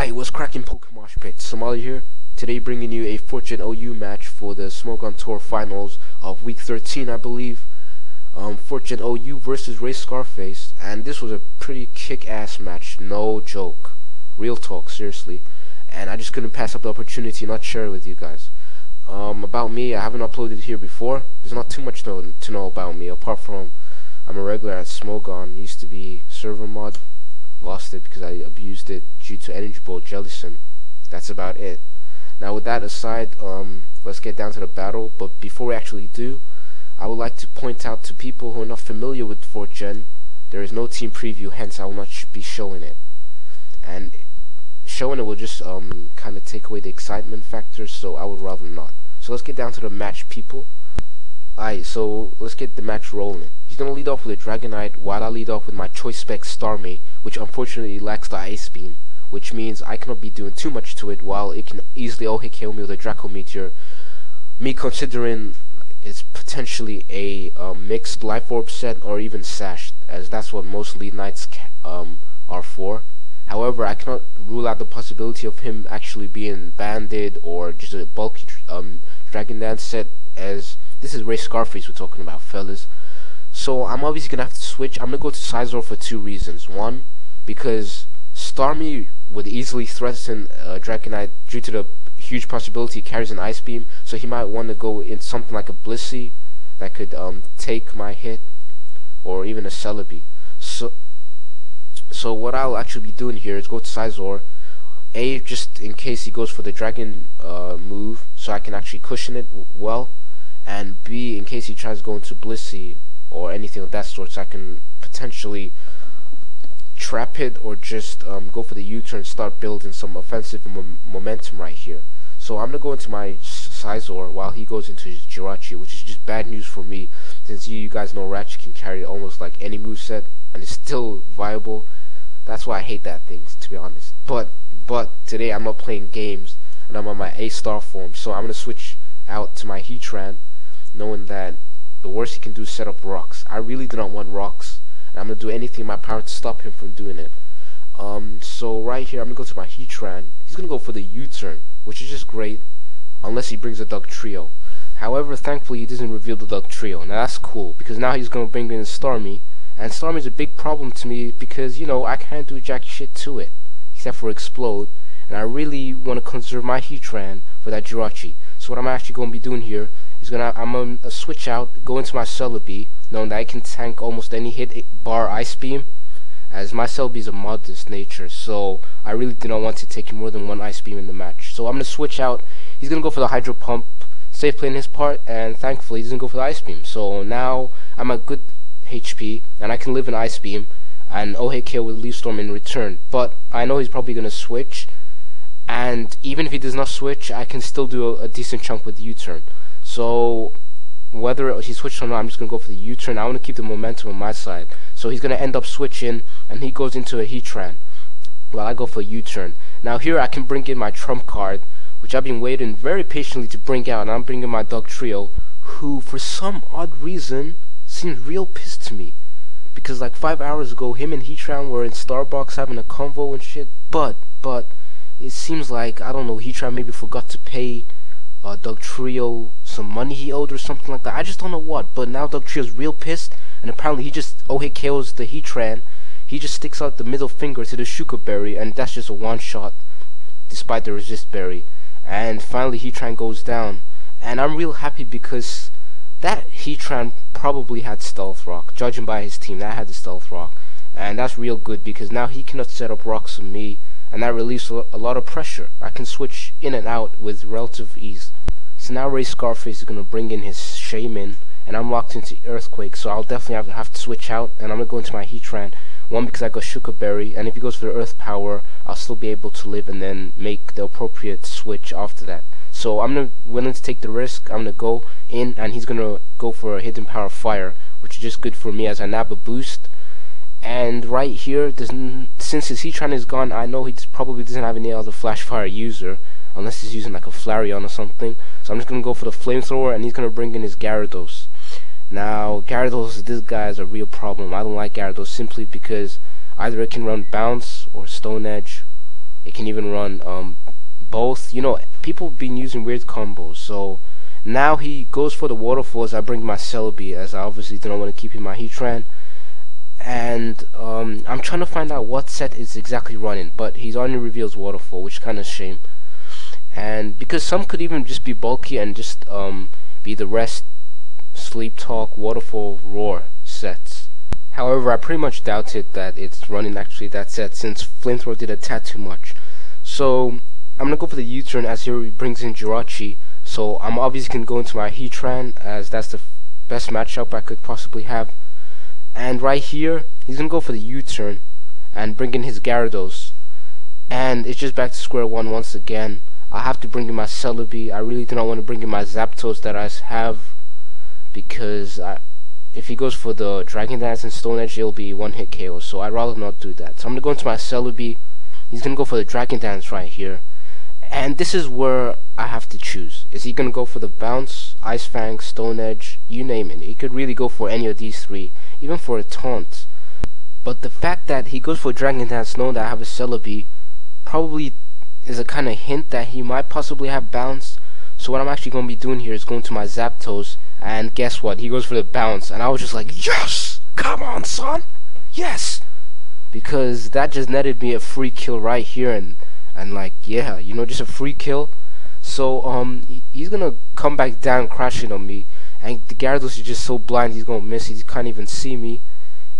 Hey, what's cracking ProjectMoshPit? Somalia here. Today bringing you a 4th Gen OU match for the Smogon Tour Finals of Week 13, I believe. 4th Gen OU versus Reyscarface, and this was a pretty kick-ass match, no joke. Real talk, seriously. And I just couldn't pass up the opportunity not share it with you guys. About me, I haven't uploaded here before. There's not too much to know about me, apart from I'm a regular at Smogon. Used to be server mod. Lost it because I abused it due to Energy Bowl Jellison. That's about it. Now with that aside, let's get down to the battle. But before we actually do, I would like to point out to people who are not familiar with 4th Gen, there is no team preview, hence I will not be showing it. And showing it will just kind of take away the excitement factor, so I would rather not. So let's get down to the match, people. Alright, so let's get the match rolling. He's going to lead off with a Dragonite, while I lead off with my choice spec Starmie, which unfortunately lacks the Ice Beam, which means I cannot be doing too much to it, while it can easily OHKO me with a Draco Meteor. Me considering it's potentially a mixed Life Orb set or even Sashed, as that's what most lead knights are for. However, I cannot rule out the possibility of him actually being banded or just a bulky Dragon Dance set, as this is Reyscarface we're talking about, fellas. So I'm obviously gonna have to switch. I'm gonna go to Sizor for two reasons. One, because Starmie would easily threaten Dragonite due to the huge possibility he carries an Ice Beam, so he might want to go in something like a Blissey that could take my hit, or even a Celebi. So what I'll actually be doing here is go to Sizor, A, just in case he goes for the Dragon move, so I can actually cushion it well, and B, in case he tries to go into Blissey or anything of that sort, so I can potentially trap it or just go for the U-turn and start building some offensive momentum right here. So I'm going to go into my Sizor while he goes into his Jirachi, which is just bad news for me, since you guys know Ratchet can carry almost like any moveset and it's still viable. That's why I hate that thing, to be honest. But today I'm not playing games and I'm on my A-star form, so I'm going to switch out to my Heatran, knowing that the worst he can do is set up rocks. I really do not want rocks, and I'm going to do anything in my power to stop him from doing it. So right here, I'm going to go to my Heatran. He's going to go for the U-turn, which is just great, unless he brings a Dugtrio. However, thankfully, he doesn't reveal the Dugtrio. Now that's cool, because now he's going to bring in Starmie, and Starmie's a big problem to me because, you know, I can't do jack shit to it, except for Explode, and I really want to conserve my Heatran for that Jirachi. So what I'm actually going to be doing here is I'm going to switch out, go into my Celebi, knowing that I can tank almost any hit bar Ice Beam, as my Celebi is a modest nature, so I really do not want to take more than one Ice Beam in the match. So I'm going to switch out. He's going to go for the Hydro Pump, safe play in his part, and thankfully he doesn't go for the Ice Beam. So now I'm at good HP, and I can live in Ice Beam, and OHKO with Leaf Storm in return. But I know he's probably going to switch, and even if he does not switch, I can still do a decent chunk with U-turn. So whether he switched or not, I'm just going to go for the U-turn. I want to keep the momentum on my side. So he's going to end up switching, and he goes into a Heatran, while I go for a U-turn. Now here I can bring in my trump card, which I've been waiting very patiently to bring out, and I'm bringing my Dugtrio, who for some odd reason seems real pissed to me. Because like 5 hours ago, him and Heatran were in Starbucks having a convo and shit, but it seems like, I don't know, Heatran maybe forgot to pay Dugtrio some money he owed or something like that. I just don't know what, but now Dugtrio's real pissed, and apparently he just OHKOs the Heatran. He just sticks out the middle finger to the Shuka Berry, and that's just a one-shot, despite the Resist Berry. And finally Heatran goes down, and I'm real happy because that Heatran probably had Stealth Rock. Judging by his team, that had the Stealth Rock, and that's real good because now he cannot set up rocks on me, and that relieves a lot of pressure. I can switch in and out with relative ease. So now Reyscarface is going to bring in his Shaman, and I'm locked into Earthquake, so I'll definitely have to switch out, and I'm going to go into my Heatran. One, because I got Shuka Berry, and if he goes for the Earth Power, I'll still be able to live and then make the appropriate switch after that. So I'm willing to take the risk. I'm going to go in, and he's going to go for a Hidden Power Fire, which is just good for me as I nab a boost. And right here, since his Heatran is gone, I know he probably doesn't have any other Flash Fire user, unless he's using like a Flareon or something. So I'm just going to go for the Flamethrower, and he's going to bring in his Gyarados. Now, Gyarados, this guy is a real problem. I don't like Gyarados simply because either it can run Bounce or Stone Edge. It can even run both. You know, people been using weird combos. So now he goes for the waterfalls. I bring my Celebi, as I obviously don't want to keep in my Heatran. And I'm trying to find out what set is exactly running, but he only reveals waterfall, which is kind of a shame. And because some could even just be bulky and just be the rest, sleep talk, waterfall, roar sets. However, I pretty much doubted that it's running actually that set, since flamethrower did a tad too much. So I'm gonna go for the U-turn, as here he brings in Jirachi. So I'm obviously gonna go into my Heatran, as that's the best matchup I could possibly have. And right here, he's gonna go for the U-turn and bring in his Gyarados. And it's just back to square one once again. I have to bring in my Celebi. I really do not want to bring in my Zapdos that I have, because if he goes for the Dragon Dance and Stone Edge, it'll be one hit KO. So I'd rather not do that. So I'm gonna go into my Celebi. He's gonna go for the Dragon Dance right here. And this is where I have to choose. Is he gonna go for the Bounce, Ice Fang, Stone Edge, you name it? He could really go for any of these three, even for a Taunt. But the fact that he goes for Dragon Dance knowing that I have a Celebi probably is a kind of hint that he might possibly have Bounce. So what I'm actually going to be doing here is going to my Zapdos, and guess what? He goes for the Bounce, and I was just like, yes! Come on, son! Yes! Because that just netted me a free kill right here, and like, yeah, you know, just a free kill. So he's gonna come back down crashing on me, and the Gyarados is just so blind he's gonna miss. He can't even see me,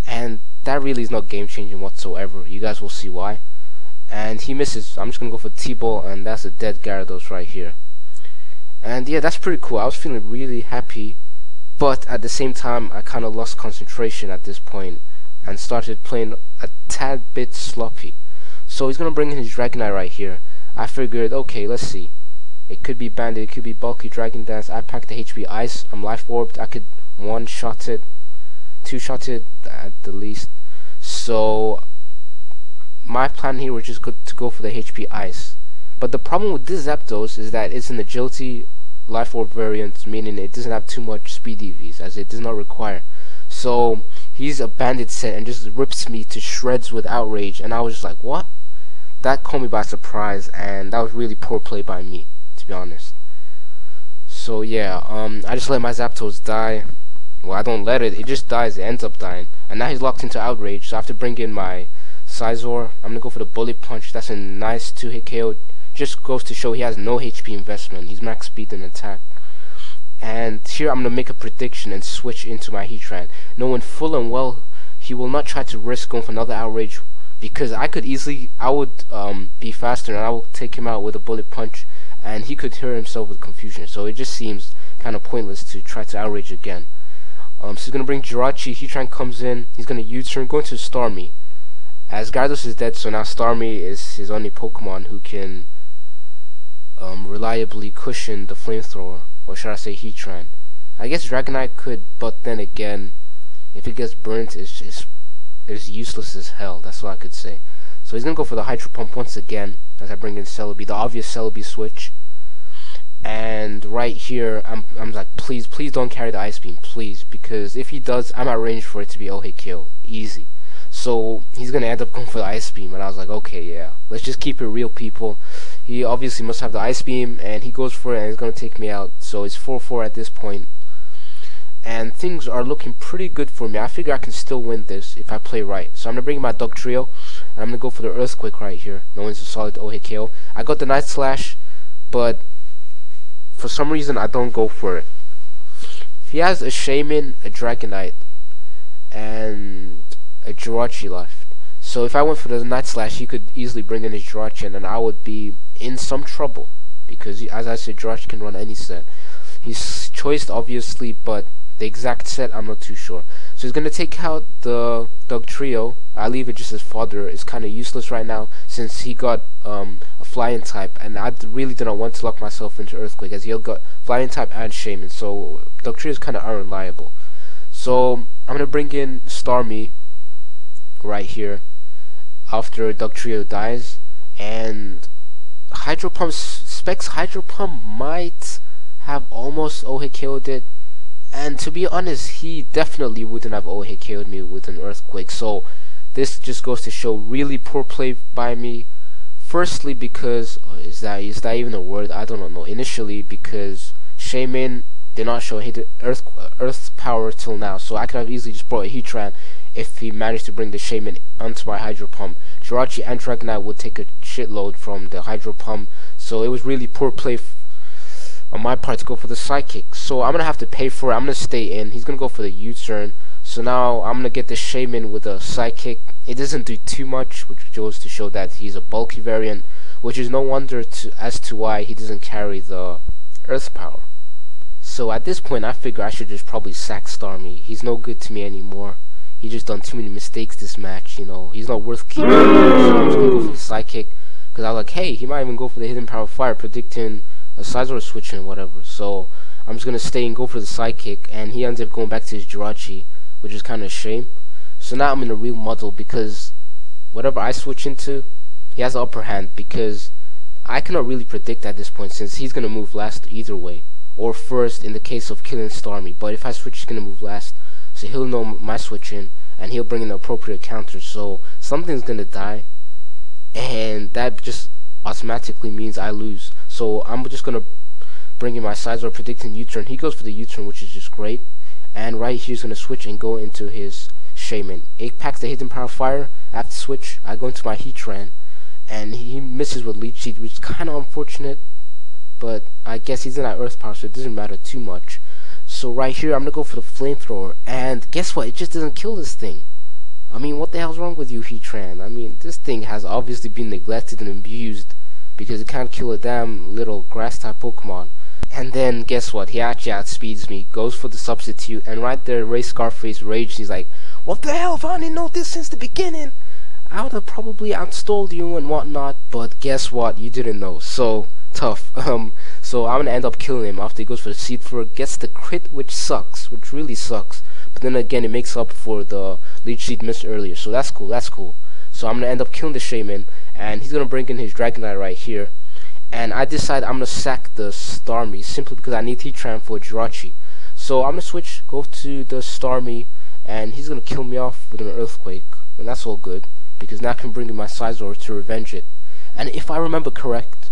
and that really is not game changing whatsoever. You guys will see why. And he misses. I'm just gonna go for T-Ball, and that's a dead Gyarados right here. And yeah, that's pretty cool. I was feeling really happy, but at the same time I kind of lost concentration at this point and started playing a tad bit sloppy. So he's gonna bring in his Dragonite right here. I figured, okay, let's see. It could be Bandit, it could be bulky Dragon Dance. I packed the HP Ice. I'm Life Orbed. I could one-shot it, two-shot it at the least. So my plan here was just to go for the HP Ice. But the problem with this Zapdos is that it's an Agility Life Orb variant, meaning it doesn't have too much speed EVs, as it does not require. So he's a Bandit set and just rips me to shreds with Outrage, and I was just like, what? That caught me by surprise, and that was really poor play by me, to be honest. So yeah, I just let my Zapdos die. Well, I don't let it, it just dies, it ends up dying. And now he's locked into Outrage, so I have to bring in my Scizor. I'm gonna go for the Bullet Punch. That's a nice 2-hit KO. Just goes to show he has no HP investment. He's max speed and attack. And here I'm gonna make a prediction and switch into my Heatran, knowing full and well he will not try to risk going for another Outrage, because I would be faster and I will take him out with a Bullet Punch, and he could hear himself with confusion. So it just seems kind of pointless to try to Outrage again. So he's gonna bring Jirachi. Heatran comes in. He's gonna U-turn, going to Starmie. As Gyarados is dead, so now Starmie is his only Pokemon who can reliably cushion the Flamethrower, or should I say Heatran. I guess Dragonite could, but then again, if it gets burnt, it's useless as hell. That's all I could say. So he's gonna go for the Hydro Pump once again, as I bring in Celebi, the obvious Celebi switch. And right here, I'm like, please don't carry the Ice Beam, please, because if he does, I'm at range for it to be hit kill, easy. So he's gonna end up going for the Ice Beam, and I was like, okay, yeah, let's just keep it real, people. He obviously must have the Ice Beam, and he goes for it, and he's gonna take me out. So it's 4-4 at this point, and things are looking pretty good for me. I figure I can still win this if I play right. So I'm gonna bring my Dog Trio, and I'm gonna go for the Earthquake right here. No one's a solid hit KO. I got the Night Slash, but for some reason I don't go for it. He has a Shaman, a Dragonite, and a Jirachi left. So if I went for the Night Slash, he could easily bring in his Jirachi, and then I would be in some trouble, because as I said, Jirachi can run any set. He's choiced obviously, but the exact set I'm not too sure. So he's gonna take out the Dog Trio. I leave it just as fodder. It's kind of useless right now since he got a Flying type, and I really do not want to lock myself into Earthquake, as he'll got Flying type and Shaman. So Dog Trio is kind of unreliable. So I'm gonna bring in Starmie right here after Dog Trio dies, and Hydro Pump, Specs Hydro Pump might have almost hit killed it, and to be honest, he definitely wouldn't have hit killed me with an Earthquake. So this just goes to show really poor play by me. Firstly, because is that even a word? I don't know. Initially, because Shaman did not show Earth power till now, so I could have easily just brought a Heatran if he managed to bring the Shaman onto my Hydro Pump. Jirachi and Dragonite would take a shitload from the Hydro Pump, so it was really poor play on my part to go for the Psychic. So I'm gonna have to pay for it. I'm gonna stay in. He's gonna go for the U-turn. So now I'm gonna get the Shaman with a Psychic. It doesn't do too much, which goes to show that he's a bulky variant, which is no wonder as to why he doesn't carry the Earth power. So at this point, I figure I should just probably sack Starmie. He's no good to me anymore. He just done too many mistakes this match, you know. He's not worth keeping. So I'm just gonna go for the Psychic, because I was like, hey, he might even go for the Hidden Power Fire, predicting a Sizor switch and whatever. So I'm just gonna stay and go for the Psychic, and he ends up going back to his Jirachi, which is kind of a shame. So now I'm in a real muddle, because whatever I switch into, he has the upper hand, because I cannot really predict at this point, since he's gonna move last either way, or first in the case of killing Starmie. But if I switch, he's gonna move last, so he'll know my switching, and he'll bring in the appropriate counter. So something's gonna die, and that just automatically means I lose. So I'm just gonna bring in my Sizor predicting U-turn. He goes for the U-turn, which is just great. And right here he's gonna switch and go into his Shaman. It packs the Hidden Power Fire. After switch, I go into my Heatran, and he misses with Leech Seed, which is kind of unfortunate. But I guess he's in that Earth Power, so it doesn't matter too much. So right here, I'm gonna go for the Flamethrower, and guess what? It just doesn't kill this thing. I mean, what the hell's wrong with you, Heatran? I mean, this thing has obviously been neglected and abused, because it can't kill a damn little grass-type Pokemon. And then, guess what? He actually outspeeds me, goes for the Substitute, and right there, Reyscarface raged. He's like, what the hell? If I didn't know this since the beginning, I would have probably outstalled you and whatnot. But guess what? You didn't know. So tough. So I'm gonna end up killing him after he goes for the Seed Fur, gets the crit, which sucks, which really sucks. But then again, it makes up for the Leech Seed missed earlier, so that's cool. That's cool. So I'm gonna end up killing the Shaman, and he's gonna bring in his Dragonite right here. And I decide I'm gonna sack the Starmie simply because I need Heatran for Jirachi. So I'm gonna switch, go to the Starmie, and he's gonna kill me off with an Earthquake, and that's all good because now I can bring in my Sizor to revenge it. And if I remember correct,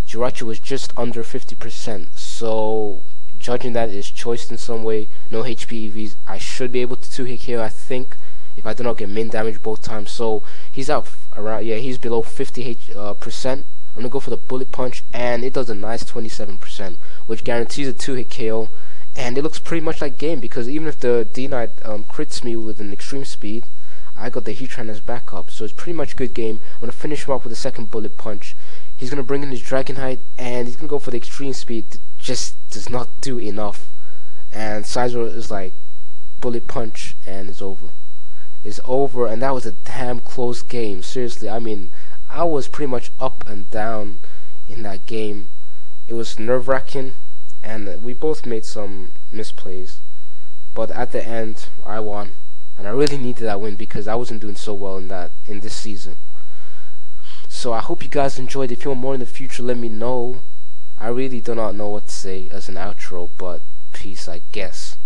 Jirachi was just under 50%. So judging that is choice in some way, no HP EVs, I should be able to 2-hit KO, I think, if I do not get min damage both times. So he's out around, yeah, he's below 50%. I'm gonna go for the Bullet Punch, and it does a nice 27%, which guarantees a 2-hit KO. And it looks pretty much like game, because even if the D-Knight crits me with an extreme speed, I got the Heatran as backup. So it's pretty much a good game. I'm gonna finish him off with a second Bullet Punch. He's gonna bring in his Dragonite, and he's gonna go for the extreme speed. It just does not do enough. And Sizor is like Bullet Punch, and it's over. It's over, and that was a damn close game. Seriously, I mean, I was pretty much up and down in that game. It was nerve-wracking, and we both made some misplays. But at the end, I won, and I really needed that win because I wasn't doing so well in this season. So I hope you guys enjoyed. If you want more in the future, let me know. I really do not know what to say as an outro, but peace, I guess.